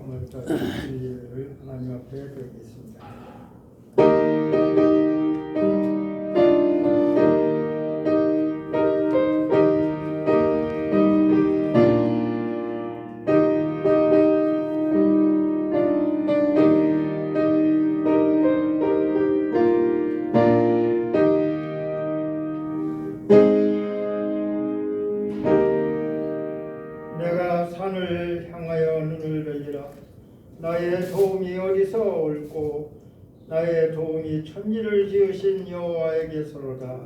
3월달 1일을 하나님 앞에 드리겠습니다. 내가 산을 향하여 눈을 들리라. 나의 도움이 어디서 올꼬? 나의 도움이 천지를 지으신 여호와에게서로다.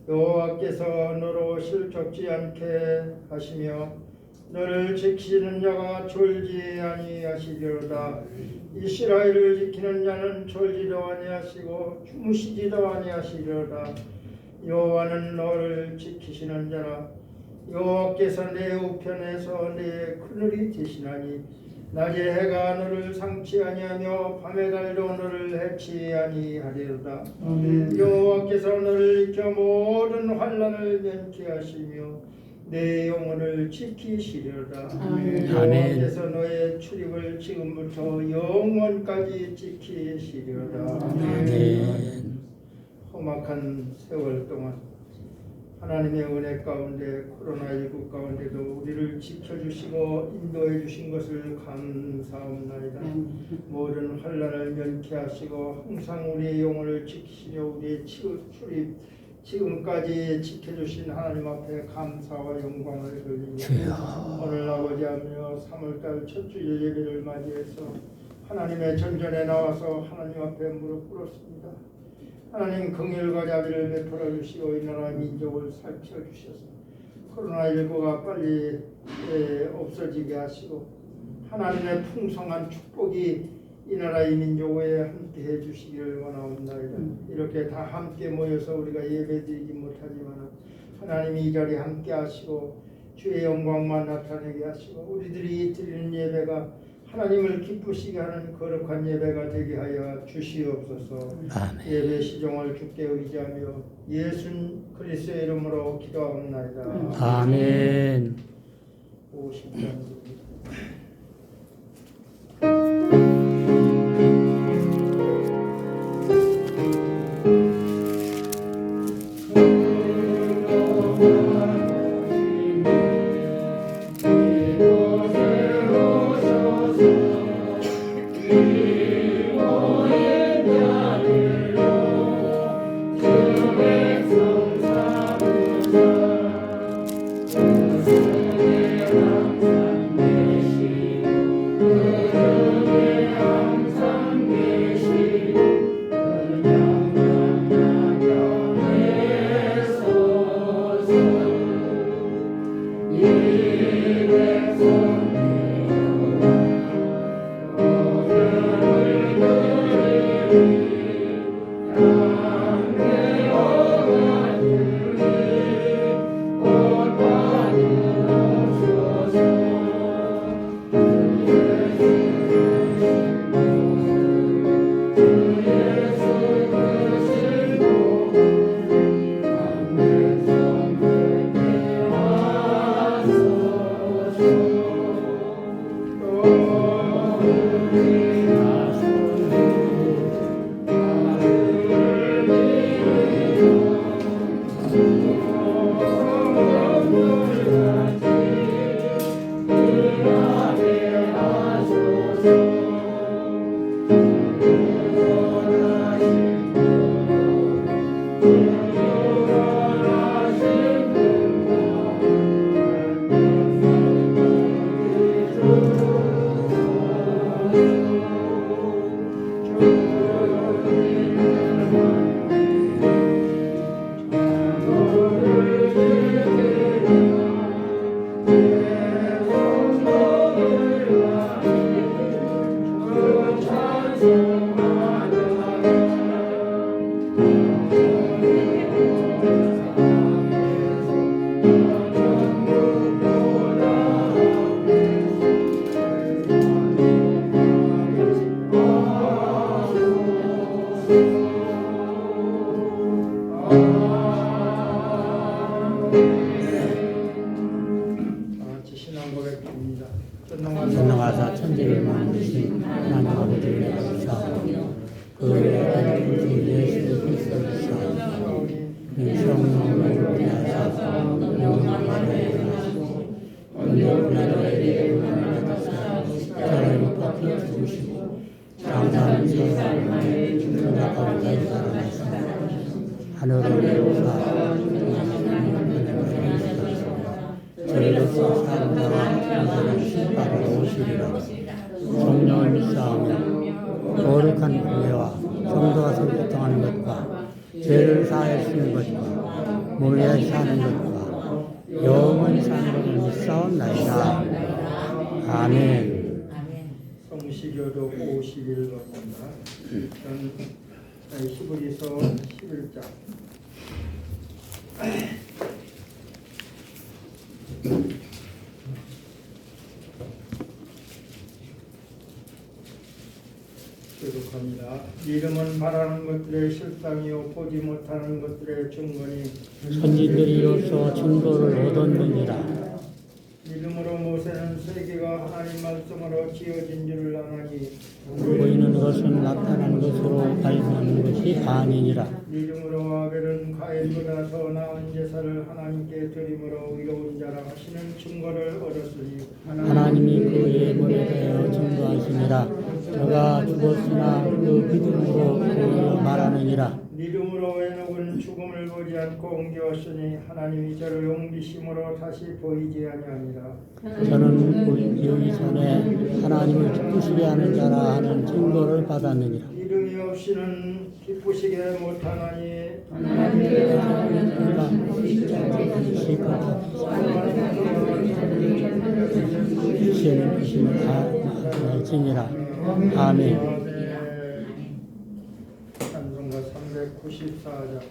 여호와께서 너로 실족지 않게 하시며 너를 지키시는 자가 졸지 아니하시리로다. 이스라엘을 지키는 자는 졸지도 아니하시고 주무시지도 아니하시리로다. 여호와는 너를 지키시는 자라. 여호와께서 내 우편에서 내 그늘이 되시나니 낮에 해가 너를 상치 아니하며 밤에 달도 너를 해치 아니하리로다. 여호와께서 너를 지켜 모든 환난을 면케 하시며 내 영혼을 지키시리로다. 여호와께서 너의 출입을 지금부터 영원까지 지키시리로다. 험악한 세월 동안 하나님의 은혜 가운데 코로나19 가운데도 우리를 지켜주시고 인도해 주신 것을 감사합니다. 모든 환난을 면케하시고 항상 우리의 영혼을 지키시며 우리의 출입 지금까지 지켜주신 하나님 앞에 감사와 영광을 돌리며 오늘 아버지하며 3월달 첫 주일 예배를 맞이해서 하나님의 전전에 나와서 하나님 앞에 무릎 꿇었습니다. 하나님 긍휼과 자비를 베풀어 주시고 이 나라 민족을 살펴주셔서 코로나19가 빨리 없어지게 하시고 하나님의 풍성한 축복이 이 나라의 민족에 함께해 주시기를 원하옵나이다. 이렇게 다 함께 모여서 우리가 예배드리지 못하지만 하나님이 이 자리에 함께 하시고 주의 영광만 나타내게 하시고 우리들이 드리는 예배가 하나님을 기쁘시게 하는 거룩한 예배가 되게 하여 주시옵소서. 아멘. 예배 시종을 주께 의지하며 예수 그리스도의 이름으로 기도하옵나이다. 아멘. 50장 전능하사 천지를 만드신 하나님 아버지를 감사하며 그 외에 우리 예수 그리스도를 사하며 성령으로 대하사 영원하게 일어나시고 오늘 나라의 영광을 받으사 십자가에 못 박혀 죽으시고 장사하는 사람의 죽는 가운데 일어나시고 하늘을 오사 저희로서 사람과 천사를 심판하러 오시리라. 성령을 믿사하며 거룩한 교회와 성도가 성교통하는 것과 죄를 사하여 쓰는 것과 몰래 사는 것과 영원히 사는 것을 믿사옵나이다. 아멘. 성시교도 51번입니다. 히브리서 11장. 계속합니다. 이름은 바라는 것들의 실상이요 보지 못하는 것들의 증거니 선진들이로서 증거를 얻었느니라. 이름으로 모세는 세계가 하나님 말씀으로 지어진 줄을 아나니 보이는 것은 나타난 것으로 발견하는 것이 아니니라. 이름으로 아벨은 가인보다 더 나은 제사를 하나님께 드림으로 의로운 자라 하시는 증거를 얻었으니 하나님이 그의 몸에 대하여 증거하시니라. 저가 죽었으나 그 믿음으로 보이려 말하느니라. 이름으로 에녹은 죽음을 보지 않고 옮겨왔으니 하나님이 저를 옮기심으로 다시 보이지 아니하니라. 저는 보이기 전에 하나님을 기쁘시게 하는 자라 하는 증거를 받았느니라. 이름이 없이는 기쁘시게 못하나니 시는 그심을 알지니라. 아멘. 찬송가 394장.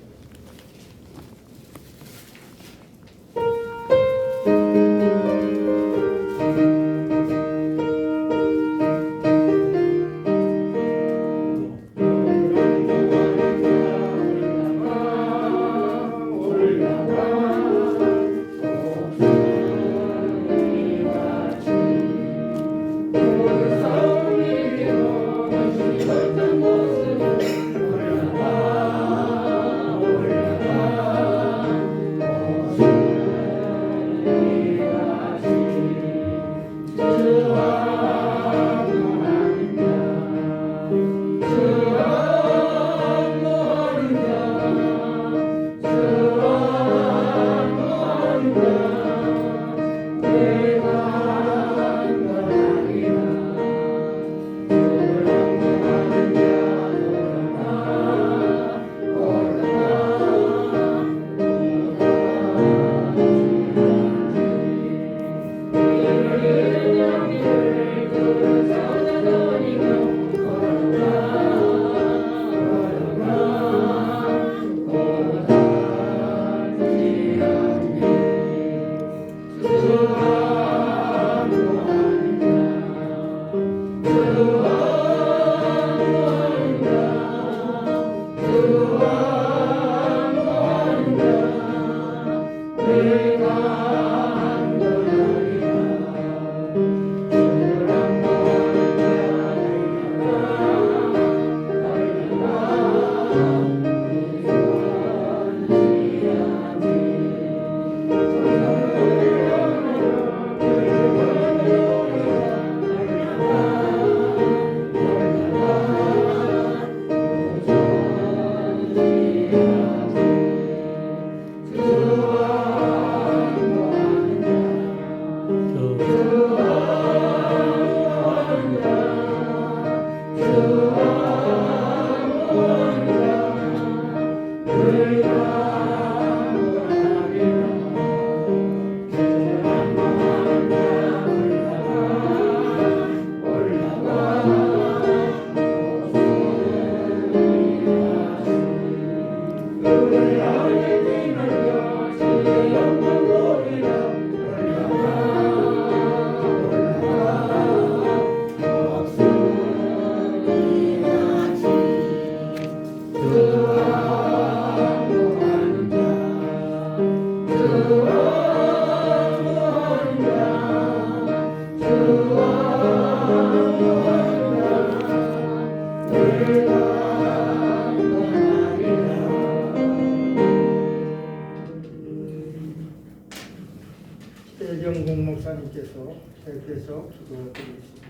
대표해서 기도드리겠습니다.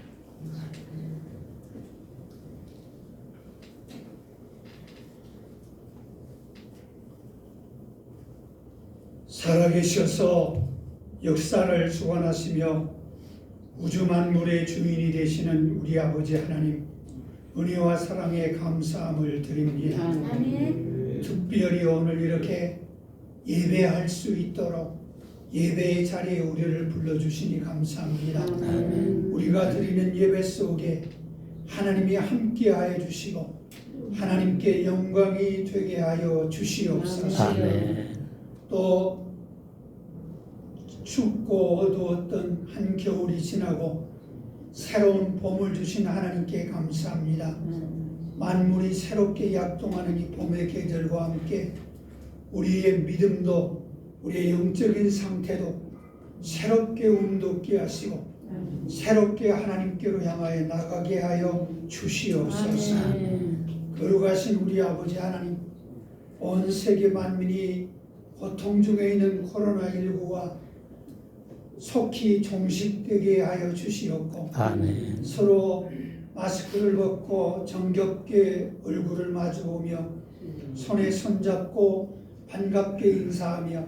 살아계셔서 역사를 주관하시며 우주 만물의 주인이 되시는 우리 아버지 하나님, 은혜와 사랑에 감사함을 드립니다. 특별히 오늘 이렇게 예배할 수 있도록 예배의 자리에 우리를 불러주시니 감사합니다. 우리가 드리는 예배 속에 하나님이 함께하여 주시고 하나님께 영광이 되게 하여 주시옵소서. 또 춥고 어두웠던 한겨울이 지나고 새로운 봄을 주신 하나님께 감사합니다. 만물이 새롭게 약동하는 이 봄의 계절과 함께 우리의 믿음도 우리의 영적인 상태도 새롭게 움돋게 하시고 새롭게 하나님께로 향하여 나가게 하여 주시옵소서. 거룩하신 우리 아버지 하나님, 온 세계 만민이 고통 중에 있는 코로나19가 속히 종식되게 하여 주시옵고 아멘. 서로 마스크를 벗고 정겹게 얼굴을 마주보며 손에 손잡고 반갑게 인사하며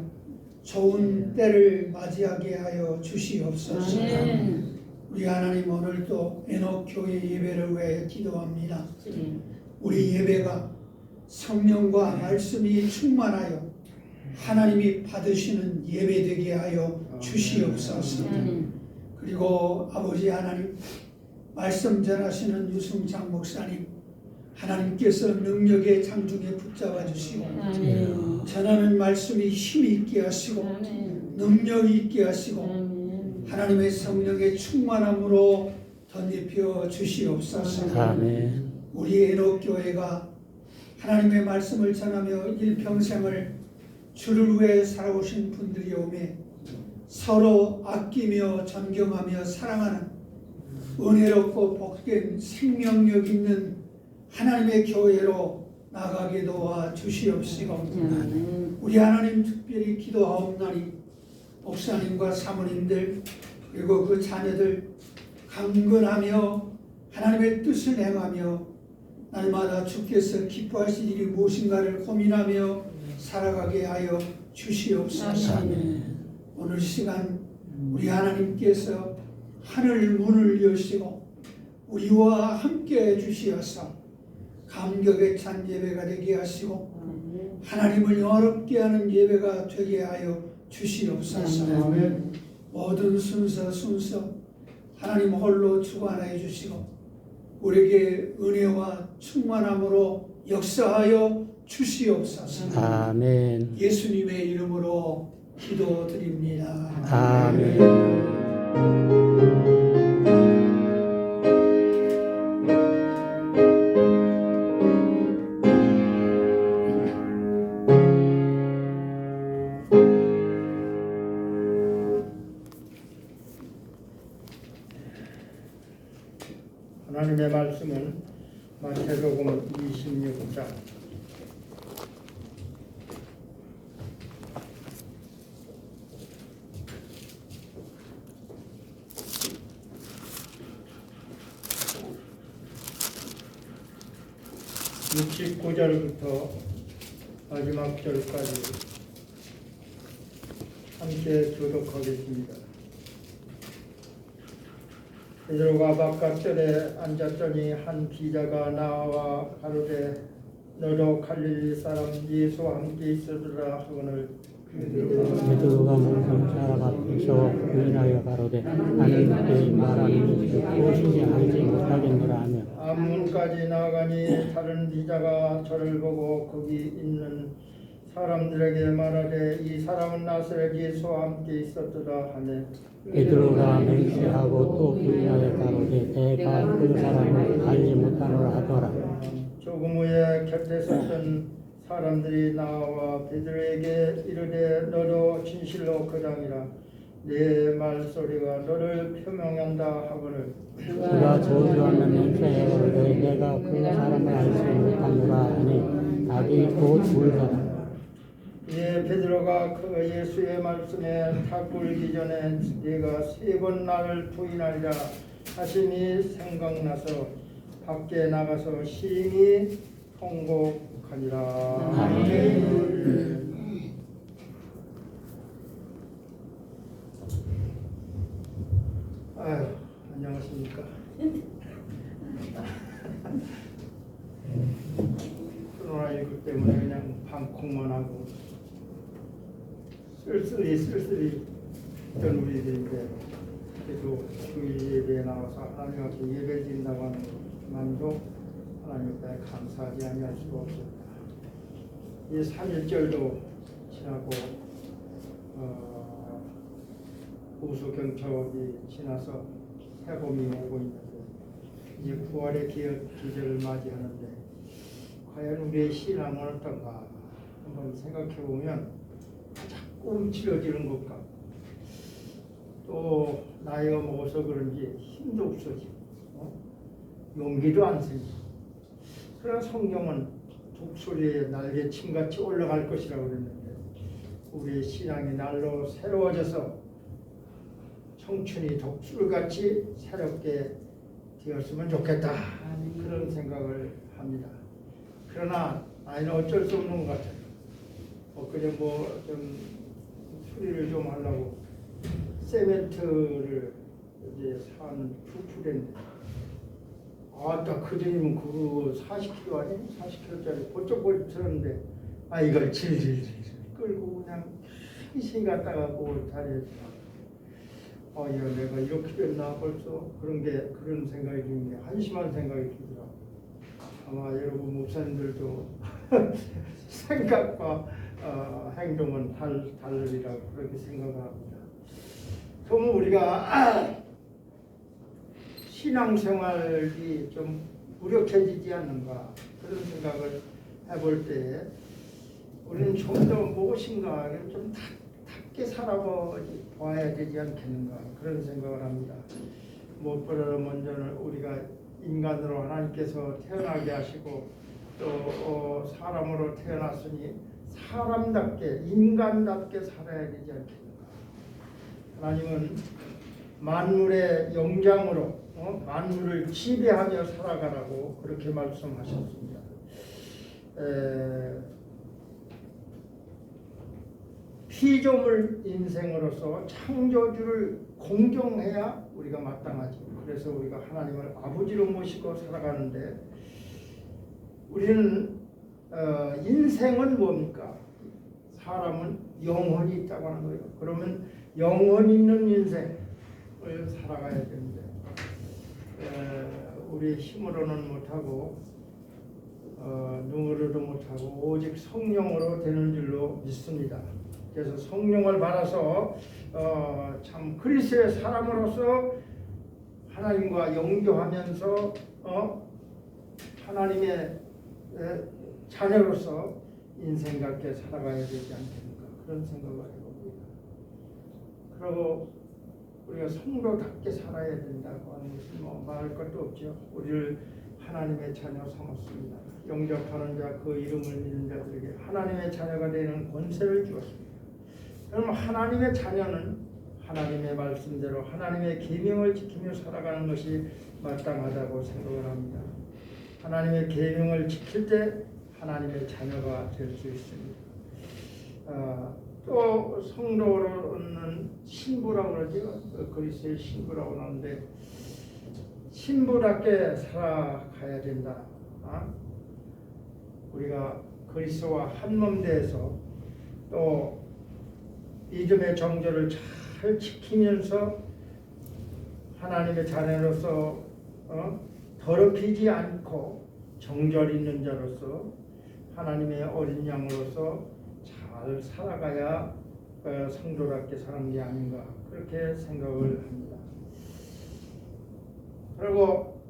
좋은 때를 맞이하게 하여 주시옵소서. 우리 하나님, 오늘도 에녹교회 예배를 위해 기도합니다. 우리 예배가 성령과 말씀이 충만하여 하나님이 받으시는 예배되게 하여 주시옵소서. 그리고 아버지 하나님, 말씀 전하시는 유승창 목사님, 하나님께서 능력의 장중에 붙잡아 주시고 전하는 말씀이 힘이 있게 하시고 능력이 있게 하시고 하나님의 성령의 충만함으로 덧입혀 주시옵소서. 아멘. 우리 에녹교회가 하나님의 말씀을 전하며 일평생을 주를 위해 살아오신 분들이 오매 서로 아끼며 존경하며 사랑하는 은혜롭고 복된 생명력 있는 하나님의 교회로 나가게 도와 주시옵시고 우리 하나님, 특별히 기도하옵나니 목사님과 사모님들 그리고 그 자녀들 강건하며 하나님의 뜻을 행하며 날마다 주께서 기뻐하실 일이 무엇인가를 고민하며 살아가게 하여 주시옵소서. 오늘 시간 우리 하나님께서 하늘 문을 여시고 우리와 함께 주시어서 감격에 찬 예배가 되게 하시고 하나님을 영화롭게 하는 예배가 되게 하여 주시옵소서. 모든 순서 하나님 홀로 주관하여 주시고 우리에게 은혜와 충만함으로 역사하여 주시옵소서. 아멘. 예수님의 이름으로 기도드립니다. 아멘. 하나님의 말씀은 마태복음 26장 69절부터 마지막 절까지 함께 교독하겠습니다. 베드로가 바깥절에 앉았더니 한 기자가 나와 가로되 너도 갈릴리 사람 예수와 함께 있으리라 하거늘 베드로가 모든 사람 앞에서 부인하여 가로되 나는 그의 말하는 것이 무엇인지 알지 못하겠노라 하며 앞문까지 나아가니 다른 기자가 저를 보고 거기 있는 사람들에게 말하되 이 사람은 나사렛 예수와 함께 있었도다 하매 베드로가 맹세하고 또 부인하여 가로되 내가 그 사람을 알지 못하노라 하더라. 조금 후에 곁에 섰던 사람들이 나와 베드로에게 이르되 너도 진실로 그장이라 내 말소리가 너를 표명한다 하거늘 그가 저주하며 맹세하여 가로되 내가 그 사람을 알지 못하노라 하니 닭이 곧 울더라. 베드로가 그 예수의 말씀에 탁 굴기 전에 네가 3번 나를 부인하리라 하심이 생각나서 밖에 나가서 심히 통곡하니라. 아멘. 아유, 안녕하십니까. 코로나19 때문에 그냥 방콕만 하고 쓸쓸히 있던 우리들인데 그래도 주일 예배에 나와서 하나님 앞에 예배 드린다고 하는 것만도 하나님 앞에 감사하지 아니할 수가 없었다. 이 3.1절도 지나고 우수경첩이 지나서 해봄이 오고 있는데 이제 9월의 기절을 맞이하는데 과연 우리의 신앙은 어떤가 한번 생각해 보면 자꾸 움츠러지는 것 같고 또 나이가 먹어서 그런지 힘도 없어지고 용기도 안 생기고 그러나 성경은 독수리의 날개침같이 올라갈 것이라고 그랬는데 우리의 신앙이 날로 새로워져서 청춘이 독수리같이 새롭게 되었으면 좋겠다 그런 생각을 합니다. 그러나 나이는 어쩔 수 없는 것 같아요. 그냥 좀 수리를 좀 하려고 세멘트를 이제 산 푸푸인데 아따 그전이면 그거 40kg 아니에요? 40kg짜리 보쪽보쪽 들었는데 이걸 질질 끌고 그냥 희신 갖다가 그 다리에 야 내가 이렇게 됐나 벌써 그런 생각이 드는데 한심한 생각이 들더라고요. 아마 여러분 목사님들도 생각과 행동은 다르리라고 그렇게 생각을 합니다. 그러면 우리가 신앙생활이 좀 무력해지지 않는가 그런 생각을 해볼 때 우리는 좀 더 무엇인가 좀 답게 살아봐야 되지 않겠는가 그런 생각을 합니다. 무엇보다 먼저는 우리가 인간으로 하나님께서 태어나게 하시고 또 사람으로 태어났으니 사람답게 인간답게 살아야 되지 않겠는가. 하나님은 만물의 영장으로 만물을 지배하며 살아가라고 그렇게 말씀하셨습니다. 피조물 인생으로서 창조주를 공경해야 우리가 마땅하지. 그래서 우리가 하나님을 아버지로 모시고 살아가는데 우리는 인생은 뭡니까? 사람은 영혼이 있다고 하는 거예요. 그러면 영혼 있는 인생을 살아가야 되는데 우리 힘으로는 못하고 눈으로도 못하고 오직 성령으로 되는 줄로 믿습니다. 그래서 성령을 받아서 참 그리스도의 사람으로서 하나님과 영교하면서 하나님의 자녀로서 인생답게 살아가야 되지 않겠는가 그런 생각을 해봅니다. 그리고 우리가 성도답게 살아야 된다고 하는 것은 말할 것도 없죠. 우리를 하나님의 자녀 삼았습니다. 영접하는 자 그 이름을 믿는 자들에게 하나님의 자녀가 되는 권세를 주었습니다. 그러면 하나님의 자녀는 하나님의 말씀대로 하나님의 계명을 지키며 살아가는 것이 마땅하다고 생각을 합니다. 하나님의 계명을 지킬 때 하나님의 자녀가 될 수 있습니다. 또 성도로는 신부라고 그러죠. 그리스도의 신부라고 하는데 신부답게 살아가야 된다. 우리가 그리스도와 한 몸 되어서 또 믿음의 정절을 잘 지키면서 하나님의 자녀로서 더럽히지 않고 정절 있는 자로서 하나님의 어린 양으로서 잘 살아가야 성도답게 사는 게 아닌가 그렇게 생각을 합니다. 그리고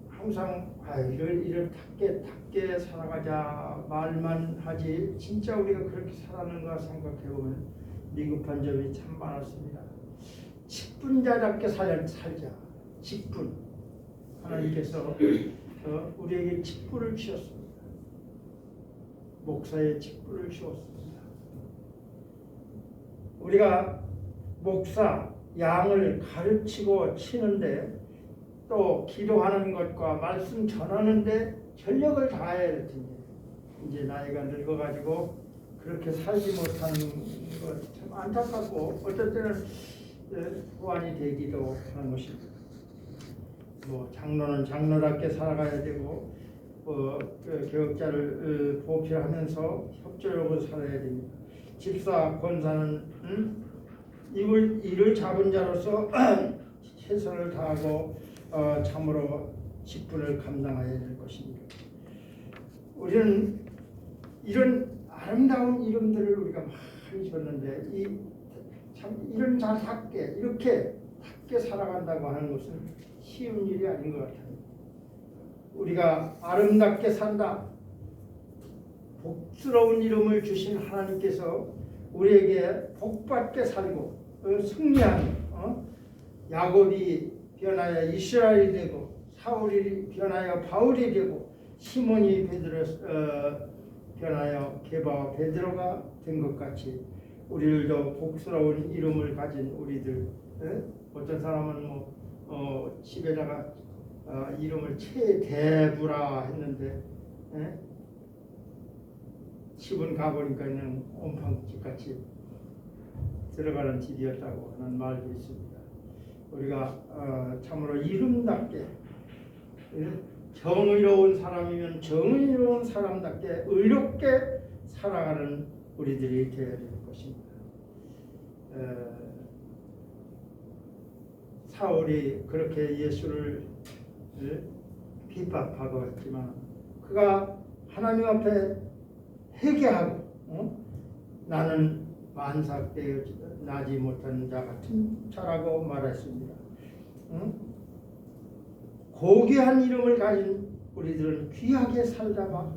항상 이를 탁게 살아가자 말만 하지 진짜 우리가 그렇게 살았는가 생각해보면 미흡한 점이 참 많았습니다. 직분자답게 살자. 직분. 하나님께서 우리에게 직분을 주셨습니다. 목사의 직분을 주었습니다. 우리가 목사, 양을 가르치고 치는데 또 기도하는 것과 말씀 전하는데 전력을 다해야 될 텐데 이제 나이가 늙어가지고 그렇게 살지 못하는 것 참 안타깝고 어떨 때는 후환이 되기도 하는 것입니다. 뭐 장로는 장로답게 살아가야 되고 교역자를 보필하면서 협조적으로 살아야 됩니다. 집사, 권사는 일을 잡은 자로서 최선을 다하고 참으로 직분을 감당해야 될 것입니다. 우리는 이런 아름다운 이름들을 우리가 많이 줬는데 참 이런 자답게 이렇게 답게 살아간다고 하는 것은 쉬운 일이 아닌 것 같아요. 우리가 아름답게 산다, 복스러운 이름을 주신 하나님께서 우리에게 복받게 살고 승리하는 야곱이 변하여 이스라엘이 되고 사울이 변하여 바울이 되고 시몬이 변하여 게바와 베드로가 된 것 같이 우리들도 복스러운 이름을 가진 우리들 어떤 사람은 집에다가 이름을 최대부라 했는데 집은 가보니까 그냥 옴팡집 같이 들어가는 집이었다고 하는 말도 있습니다. 우리가 참으로 이름답게 정의로운 사람이면 정의로운 사람답게 의롭게 살아가는 우리들이 되어야 될 것입니다. 사울이 그렇게 예수를 비판하고 했지만 그가 하나님 앞에 회개하고 나는 만삭되어 나지 못한 자 같은 자라고 말했습니다. 고귀한 이름을 가진 우리들은 귀하게 살다가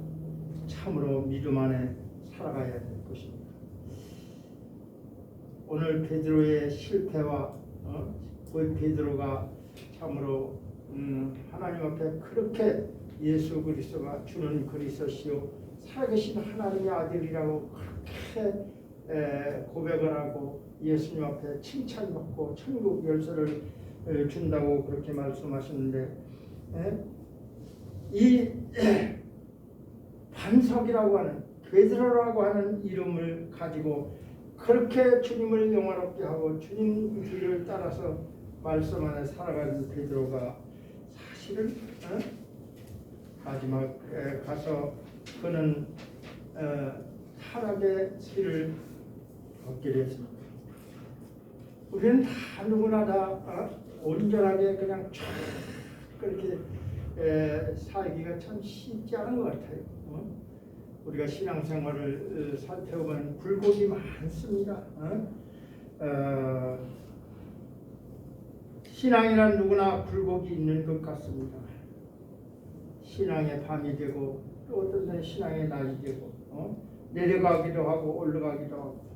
참으로 믿음 안에 살아가야 될 것입니다. 오늘 베드로의 실패와 베드로가 참으로 하나님 앞에 그렇게 예수 그리스도가 주는 그리스도시요 살아계신 하나님의 아들이라고 그렇게 고백을 하고 예수님 앞에 칭찬받고 천국 열쇠를 준다고 그렇게 말씀하셨는데 이 반석이라고 하는 베드로라고 하는 이름을 가지고 그렇게 주님을 영화롭게 하고 주님 길을 따라서 말씀 안에 살아가는 베드로가 사실은 마지막에 가서 그는 타락의 길을 걷게 됐습니다. 우리는 다 누구나 다 온전하게 그냥 쫙 그렇게 살기가 참 쉽지 않은 것 같아요. 우리가 신앙생활을 살펴보면 굴곡이 많습니다. 신앙이란 누구나 굴곡이 있는 것 같습니다. 신앙의 밤이 되고 또 어떤 때는 신앙의 낮이 되고 내려가기도 하고 올라가기도 하고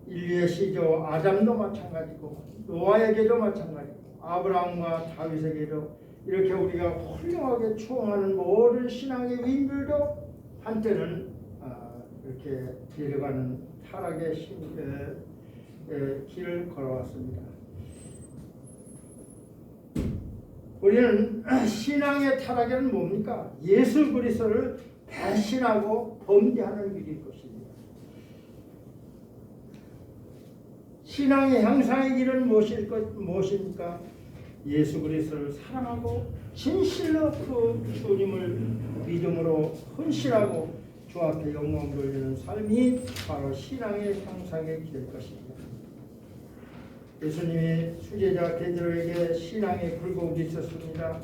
인류의 시조 아담도 마찬가지고 노아에게도 마찬가지고 아브라함과 다윗에게도 이렇게 우리가 훌륭하게 추앙하는 모든 신앙의 위인들도 한때는 이렇게 내려가는 타락의 길을 걸어왔습니다. 우리는 신앙의 타락에는 뭡니까? 예수 그리스도를 배신하고 범죄하는 길일 것입니다. 신앙의 향상의 길은 무엇입니까? 예수 그리스도를 사랑하고 진실로 그 주님을 믿음으로 헌신하고 주 앞에 영광 돌리는 삶이 바로 신앙의 향상의 길일 것입니다. 예수님이 수제자 베드로에게 신앙의 굴곡이 있었습니다.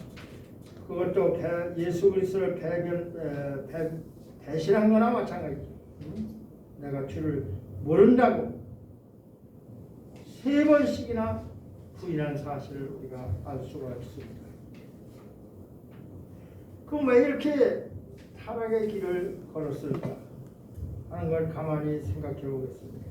그것도 예수 그리스도를 배신한 거나 마찬가지죠. 내가 주를 모른다고 3번씩이나 부인한 사실을 우리가 알 수가 있습니다. 그럼 왜 이렇게 타락의 길을 걸었을까 하는 걸 가만히 생각해 보겠습니다.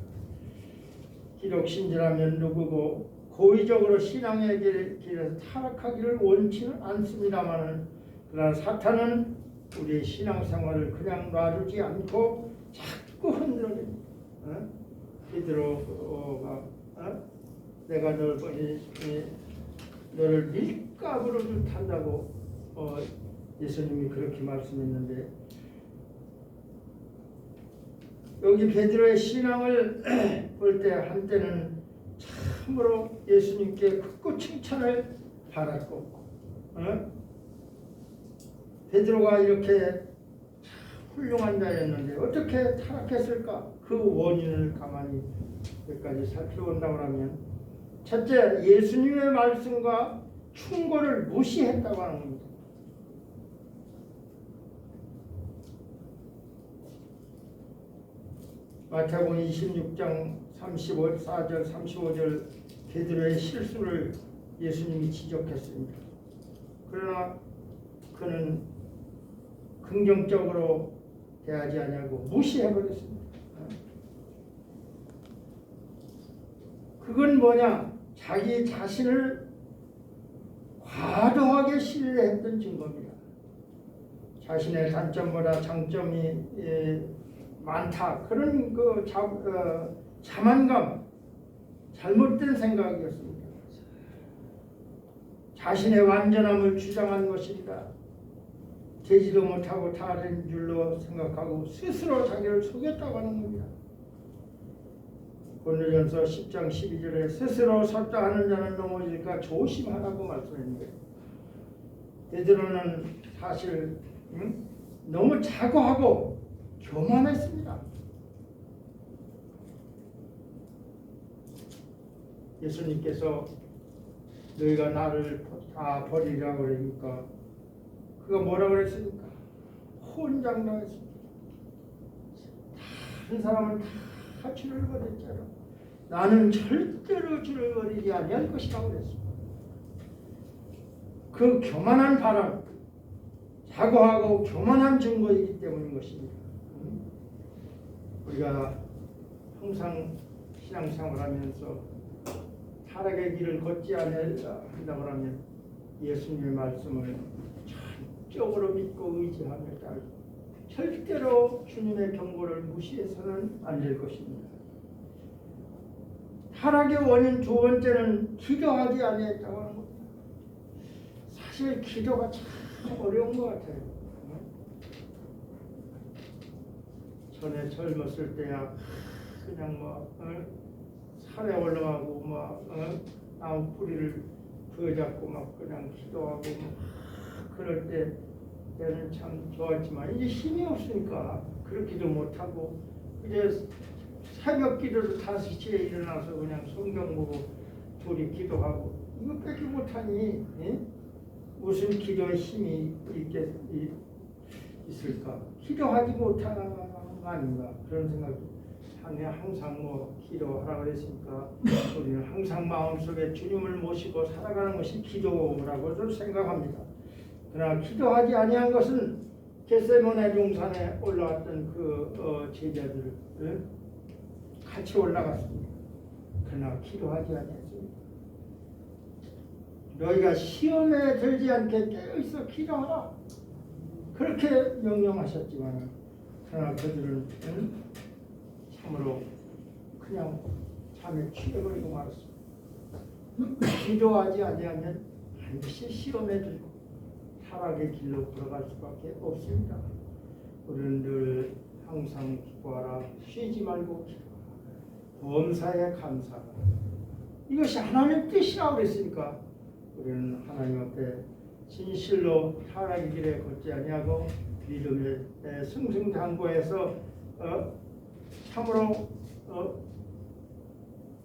기록 신자라면 누구고 고의적으로 신앙의 길에서 타락하기를 원치는 않습니다만 그러나 사탄은 우리의 신앙생활을 그냥 놔두지 않고 자꾸 흔들어냅니다. 베드로가 내가 너를 보니 너를 밀가부로 탄다고 예수님이 그렇게 말씀했는데, 여기 베드로의 신앙을 볼 때 한때는 참으로 예수님께 크고 칭찬을 받았고, 베드로가 이렇게 훌륭한 자였는데 어떻게 타락했을까? 그 원인을 가만히 몇 가지 살펴본다고 하면, 첫째, 예수님의 말씀과 충고를 무시했다고 하는 겁니다. 마태복음 26장 34절 35절 베드로의 실수를 예수님이 지적했습니다. 그러나 그는 긍정적으로 대하지 않냐고 무시해버렸습니다. 그건 뭐냐? 자기 자신을 과도하게 신뢰했던 증거입니다. 자신의 단점보다 장점이 많다. 그런 자만감, 잘못된 생각이었습니다. 자신의 완전함을 주장한 것입니다. 되지도 못하고 다른 줄로 생각하고 스스로 자기를 속였다고 하는 겁니다. 고린도전서 10장 12절에 스스로 섰다 하는 자는 넘어질까 조심하라고 말씀했는데, 베드로는 사실 너무 자고하고 교만했습니다. 예수님께서 너희가 나를 다 버리라고 그러니까 그가 뭐라고 그랬습니까? 혼장당했습니다. 다른 사람은 다 주를 버렸잖아. 나는 절대로 주를 버리지 아니할 것이라고 그랬습니다. 그 교만한 발언, 자고하고 교만한 증거이기 때문인 것입니다. 우리가 항상 신앙생활하면서 타락의 길을 걷지 않는다고 하면 예수님의 말씀을 전적으로 믿고 의지하며 따르고 절대로 주님의 경고를 무시해서는 안 될 것입니다. 타락의 원인 두 번째는 기도하지 아니했다고 하는 겁니다. 사실 기도가 참 어려운 것 같아요. 전에 젊었을 때야 그냥 산에 올라가고 나무 뿌리를 부여잡고 그냥 기도하고 그럴 때는 참 좋았지만 이제 힘이 없으니까 그렇게도 못하고 이제 새벽 기도를 5시에 일어나서 그냥 성경 보고 둘이 기도하고 이것밖에 못하니 무슨 기도의 힘이 있을까? 기도하지 못하는 거 아닌가 그런 생각이. 항상 기도하라고 그랬으니까 우리는 항상 마음속에 주님을 모시고 살아가는 것이 기도라고 생각합니다. 그러나 기도하지 아니한 것은 겟세마네 동산에 올라왔던 그 제자들 같이 올라갔습니다. 그러나 기도하지 아니했습니다. 너희가 시험에 들지 않게 깨어있어 기도하라 그렇게 명령하셨지만, 그러나 그들은 참으로 그냥 잠에 취해버리고 말았습니다. 기도하지 아니하면 반드시 시험에 들고 타락의 길로 걸어갈 수밖에 없습니다. 우리는 늘 항상 기도하라, 쉬지 말고 기도하라, 범사에 감사하라. 이것이 하나님의 뜻이라고 그랬으니까 우리는 하나님 앞에 진실로 타락의 길에 걷지 아니하고 믿음의 승승장구해서 참으로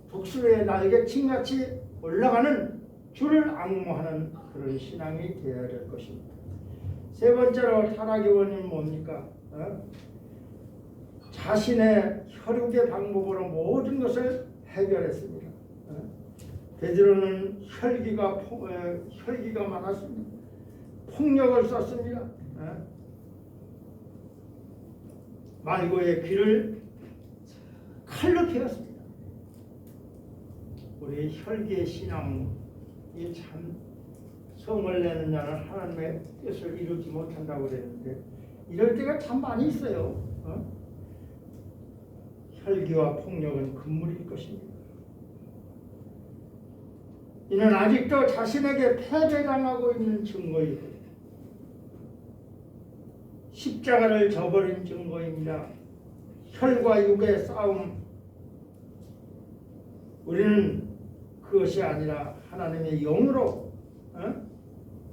독수리의 날개침같이 올라가는 주를 앙모하는 그런 신앙이 되어야 될 것입니다. 세 번째로 타락의 원인은 뭡니까? 자신의 혈육의 방법으로 모든 것을 해결했습니다. 베드로는 혈기가 많았습니다. 폭력을 썼습니다. 말고의 귀를 칼로 베었습니다. 우리 혈기의 신앙이 참 성을 내는 자는 하나님의 뜻을 이루지 못한다고 그랬는데 이럴 때가 참 많이 있어요. 혈기와 폭력은 금물일 것입니다. 이는 아직도 자신에게 패배당하고 있는 증거이고 십자가를 저버린 증거입니다. 혈과 육의 싸움. 우리는 그것이 아니라 하나님의 영으로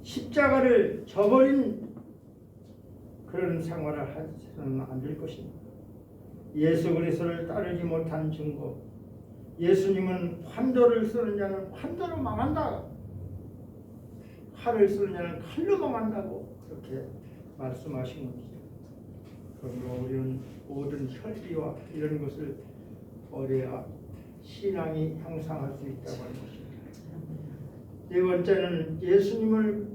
십자가를 저버린 그런 생활을 해서는 안 될 것입니다. 예수 그리스도를 따르지 못한 증거. 예수님은 환도를 쓰는 자는 환도로 망한다. 칼을 쓰는 자는 칼로 망한다고 그렇게 말씀하신 겁니다. 그러므로 우리는 모든 혈기와 이런 것을 버려야 신앙이 향상할 수 있다고 하는 것입니다. 네 번째는 예수님을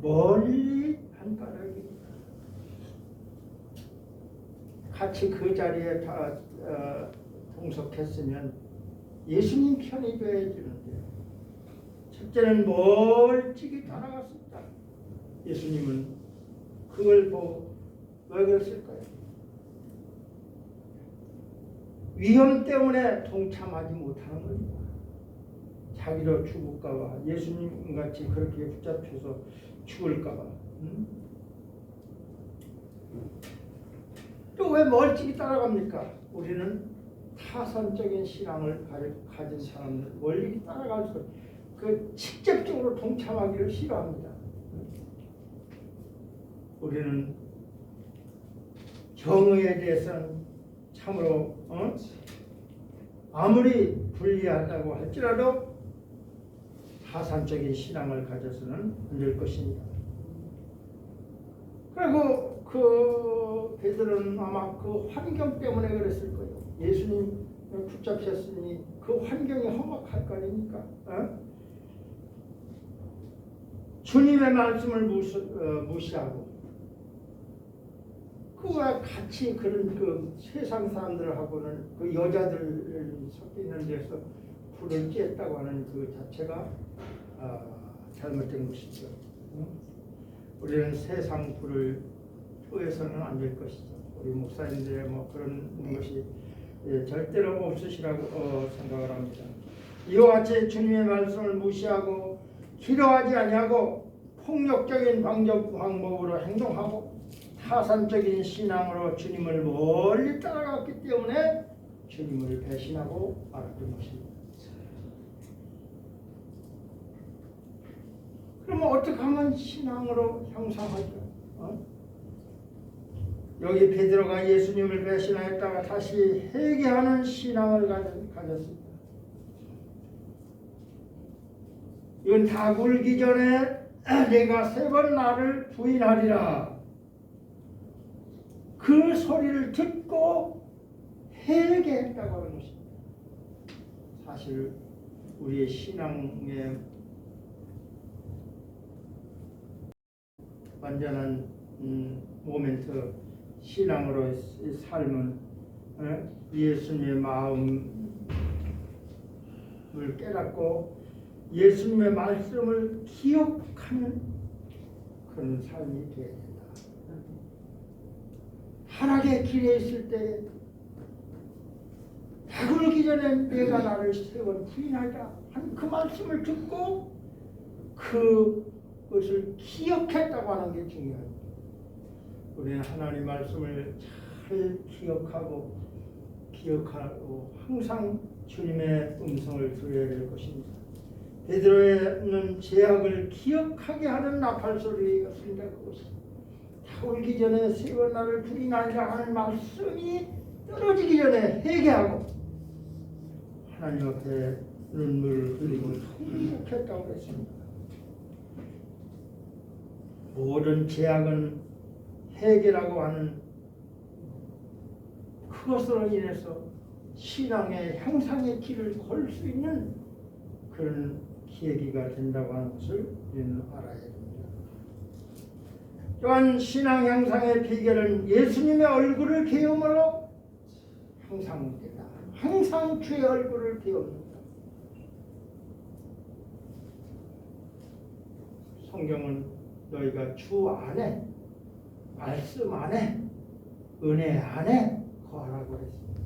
멀리 한 까닭입니다. 같이 그 자리에 다 동석했으면 예수님 편이 되어지는데요. 첫째는 멀찍이 따라갔습니다. 예수님은 그걸 보고 왜 그랬을까요? 위험 때문에 동참하지 못하는 겁니다. 자기도 죽을까봐, 예수님같이 그렇게 붙잡혀서 죽을까봐. 또 왜 멀찍이 따라갑니까? 우리는 타산적인 신앙을 가진 사람들, 멀리 따라가서 그 직접적으로 동참하기를 싫어합니다. 우리는 정의에 대해서는 참으로 아무리 불리하다고 할지라도 타산적인 신앙을 가져서는 안 될 것입니다. 그리고 그 베드로는 아마 그 환경 때문에 그랬을 거예요. 예수님 붙잡혔으니 그 환경이 험악할 거 아닙니까? 주님의 말씀을 무시하고 그와 같이 그런 그 세상 사람들하고는 그 여자들 섞이는 데서 불을 쬐었다고 하는 그 자체가 잘못된 것이죠. 우리는 세상 불을 쬐어서는 안 될 것이죠. 우리 목사님들의 뭐 그런 것이 절대로 없으시라고 생각을 합니다. 이와 같이 주님의 말씀을 무시하고 기도하지 아니하고 폭력적인 방법으로 행동하고 타산적인 신앙으로 주님을 멀리 따라갔기 때문에 주님을 배신하고 말았던 것입니다. 그러면 어떻게 하면 신앙으로 향상하죠? 여기 베드로가 예수님을 배신하였다가 다시 회개하는 신앙을 가졌습니다. 이건 다 굴기 전에 내가 3번 나를 부인하리라. 그 소리를 듣고 회개했다고 하는 것입니다. 사실 우리의 신앙의 완전한 모멘트, 신앙으로의 삶은 예수님의 마음을 깨닫고 예수님의 말씀을 기억하는 그런 삶이 되어야 된다. 하락의 길에 있을 때 다굴기 전에 내가 나를 3번 부인하자 한 그 말씀을 듣고 그것을 기억했다고 하는 게 중요합니다. 우리는 하나님 말씀을 잘 기억하고 항상 주님의 음성을 들어야 될 것입니다. 베드로는 죄악을 기억하게 하는 나팔소리였습니다. 그것이 다 울기 전에 3번 나를 부인하리라 하는 말씀이 떨어지기 전에 회개하고 하나님 앞에 눈물을 흘리고 통곡했다고 했습니다. 모든 죄악은 회개라고 하는 그것으로 인해서 신앙의 향상의 길을 걸 수 있는 그런 계기가 된다고 하는 것을 우리는 알아야 됩니다. 또한 신앙 향상의 비결은 예수님의 얼굴을 배움으로 향상됩니다. 항상 주의 얼굴을 배웁니다. 성경은 너희가 주 안에, 말씀 안에, 은혜 안에 거하라고 했습니다.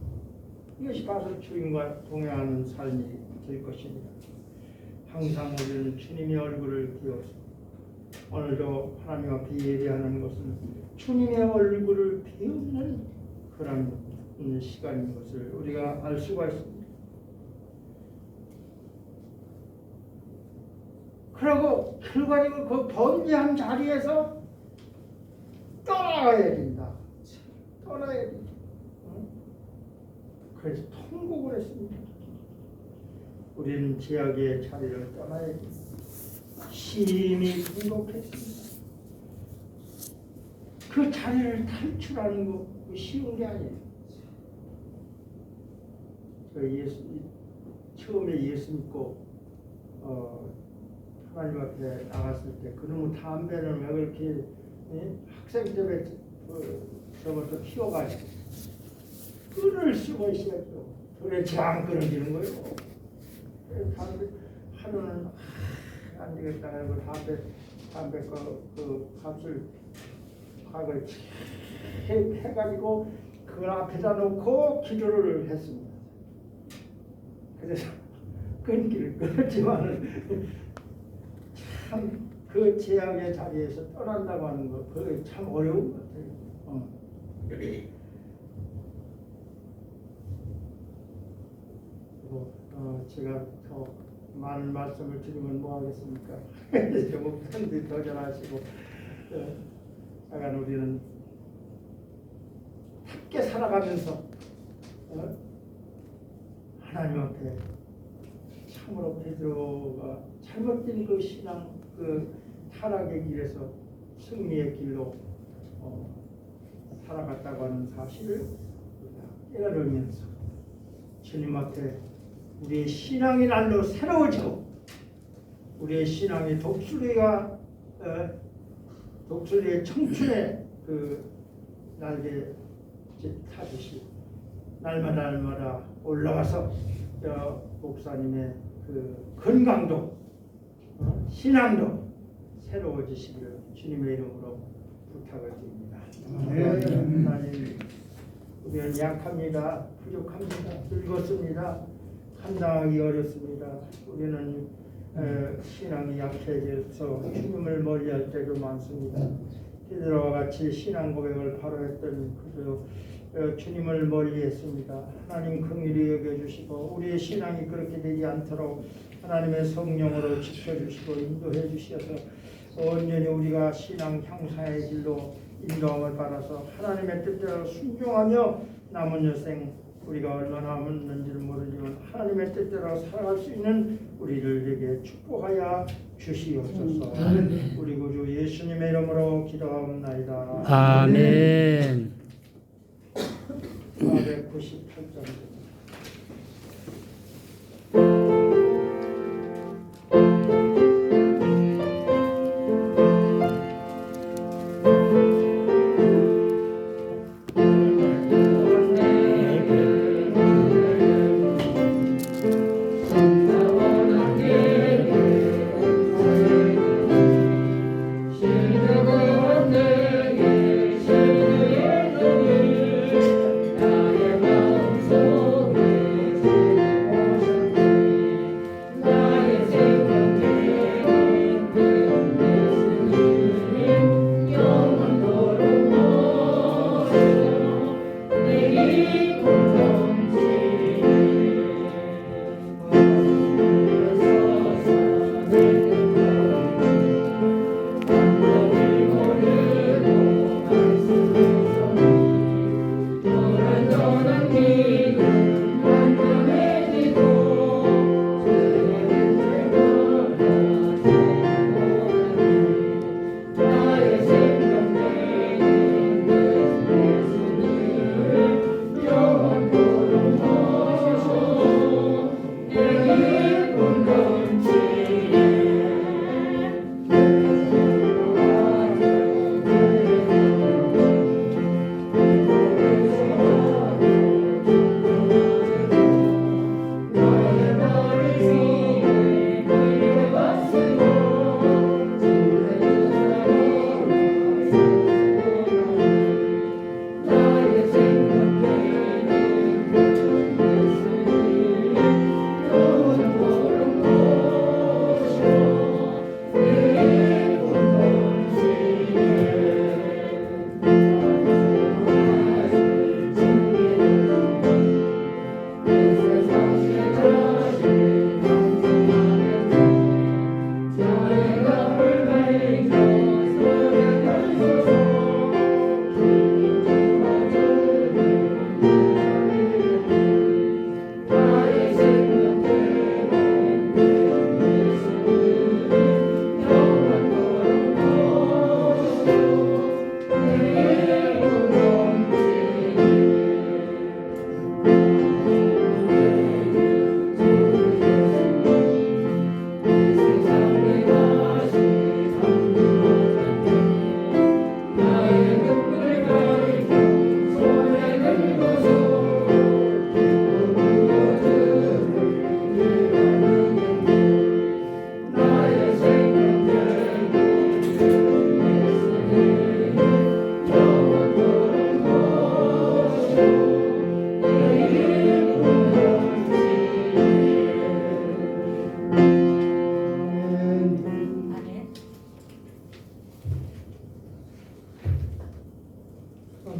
이것이 바로 주님과 동행하는 삶이 될 것입니다. 항상 우리는 주님의 얼굴을 기억하고 오늘도 하나님 앞에 예배하는 것은 주님의 얼굴을 비우는 그런 시간인 것을 우리가 알 수가 있습니다. 그리고 결과적으로 그 번제한 자리에서 떠나야 된다. 떠나야 된다. 그래서 통곡을 했습니다. 우리는 제약의 자리를 떠나야 된다. 심히 통곡했습니다. 그 자리를 탈출하는 거 쉬운 게 아니에요. 처음에 예수 믿고 하나님 앞에 나갔을 때 그놈의 담배는 왜 그렇게 학생 때문에 저것도 피워가지고 끈을 쓰고 있어야죠. 도대체 안 끊어지는 거예요. 담배 하루는 안 되겠다 하고 담배 그 값을 각을 해가지고 그걸 앞에다 놓고 기도를 했습니다. 그래서 끊기를 끊었지만은 참 그 제약의 자리에서 떠난다고 하는 거 그게 참 어려운 것 같아요. 그리고 제가 더 많은 말씀을 드리면 뭐 하겠습니까? 목사님들이 더 잘하시고 약간 우리는 함께 살아가면서 하나님 앞에 참으로 베드로가 잘못된 그 신앙 그 타락의 길에서 승리의 길로 살아갔다고 하는 사실을 깨달으면서 주님 앞에 우리의 신앙이 날로 새로워지고 우리의 신앙이 독수리의 청춘의 그 날개 타듯이 날마다 올라와서 목사님의 그 건강도 신앙도 새로워지시기를 주님의 이름으로 부탁을 드립니다. 하나님, 우리는 약합니다. 부족합니다. 늙었습니다. 감당하기 어렵습니다. 우리는 신앙이 약해져서 주님을 멀리할 때도 많습니다. 베드로와 같이 신앙 고백을 바로 했던 그도 주님을 멀리했습니다. 하나님 긍휼히 여겨주시고 우리의 신앙이 그렇게 되지 않도록 하나님의 성령으로 지켜주시고 인도해 주셔서 온전히 우리가 신앙 향상의 길로 인도함을 받아서 하나님의 뜻대로 순종하며 남은 여생 우리가 얼마나 남았는지는 모르지만 하나님의 뜻대로 살아갈 수 있는 우리들에게 축복하여 주시옵소서. 우리 구주 예수님의 이름으로 기도하옵나이다. 아멘. 498장 나의 마음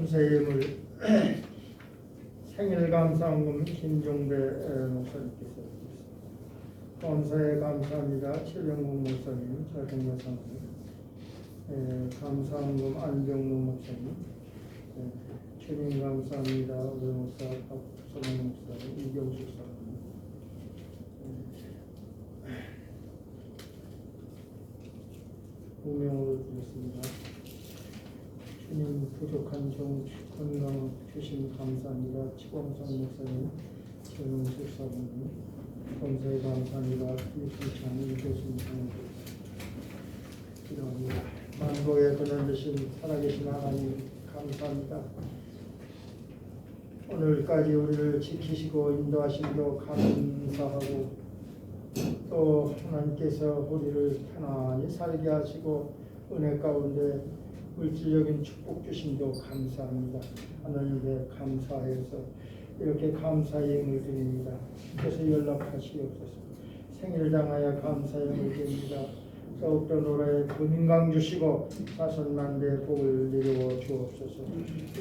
감사의 생일 감사원금 김종배 목사님께서 감사에 감사합니다. 최병국 목사님, 자동여사님, 감사원금 안병무 목사님, 최민 감사합니다. 우리 목사 박선영 목사님, 이경수 사님, 운명으로 드렸습니다. 주님 부족한 건강 주신 감사합니다. 치광성 목사님, 최명수 사님, 감사에 감사합니다. 이승찬 교수님 기도합니다. 만국의 근원 되신 살아계신 하나님 감사합니다. 오늘까지 우리를 지키시고 인도하심도 감사하고 또 하나님께서 우리를 편안히 살게 하시고 은혜 가운데 물질적인 축복 주심도 감사합니다. 하나님께 감사해서 이렇게 감사의 힘을 드립니다. 그래서 연락하시옵소서. 생일을 당하여 감사의 힘을 드립니다. 더욱더 노라에 건강 주시고 사선만대 복을 이루어 주옵소서.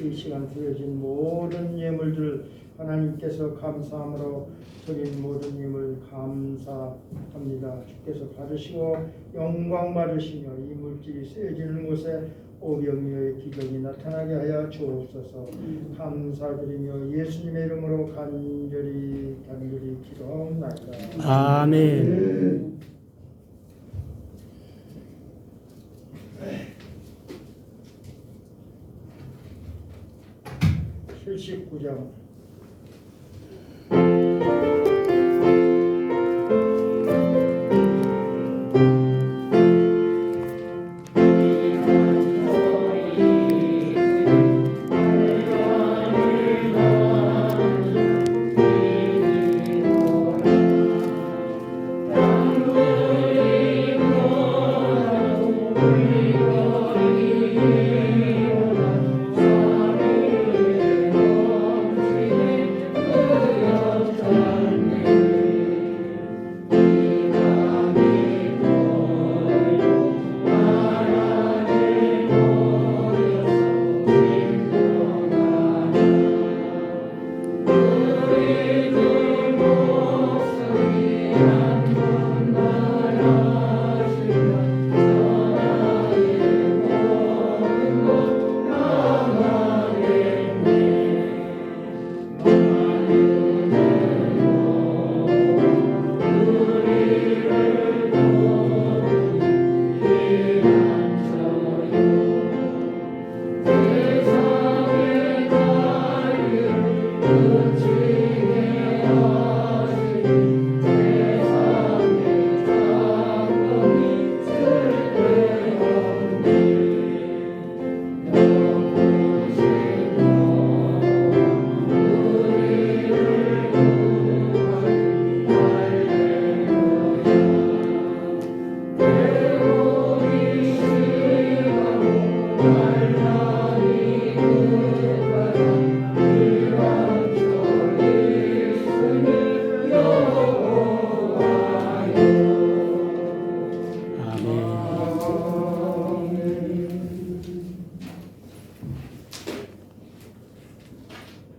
이 시간 드려진 모든 예물들 하나님께서 감사함으로 드린 모든 힘을 감사합니다. 주께서 받으시고 영광 받으시며 이 물질이 쓰여지는 곳에 오병이어의 기적이 나타나게 하여 주옵소서. 감사드리며 예수님의 이름으로 간절히 기도하옵나이다. 아멘. 79장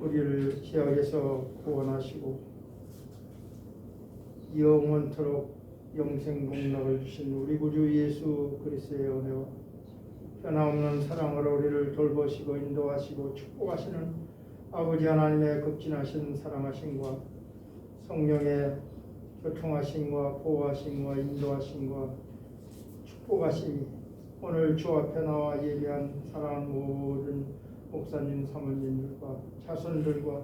우리를 지옥에서 구원하시고 영원토록 영생 복락을 주신 우리 구주 예수 그리스도의 은혜와 변함없는 사랑으로 우리를 돌보시고 인도하시고 축복하시는 아버지 하나님의 극진하신 사랑하심과 성령의 교통하심과 보호하심과 인도하심과 축복하심이 오늘 주 앞에 나와 예배한 사랑하는 모든 목사님, 사모님들과 자손들과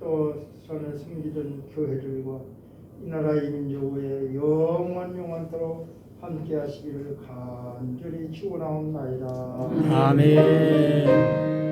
또 전에 섬기던 교회들과 이 나라 이 민족의 영원토록 함께 하시기를 간절히 축원하옵나이다. 아멘.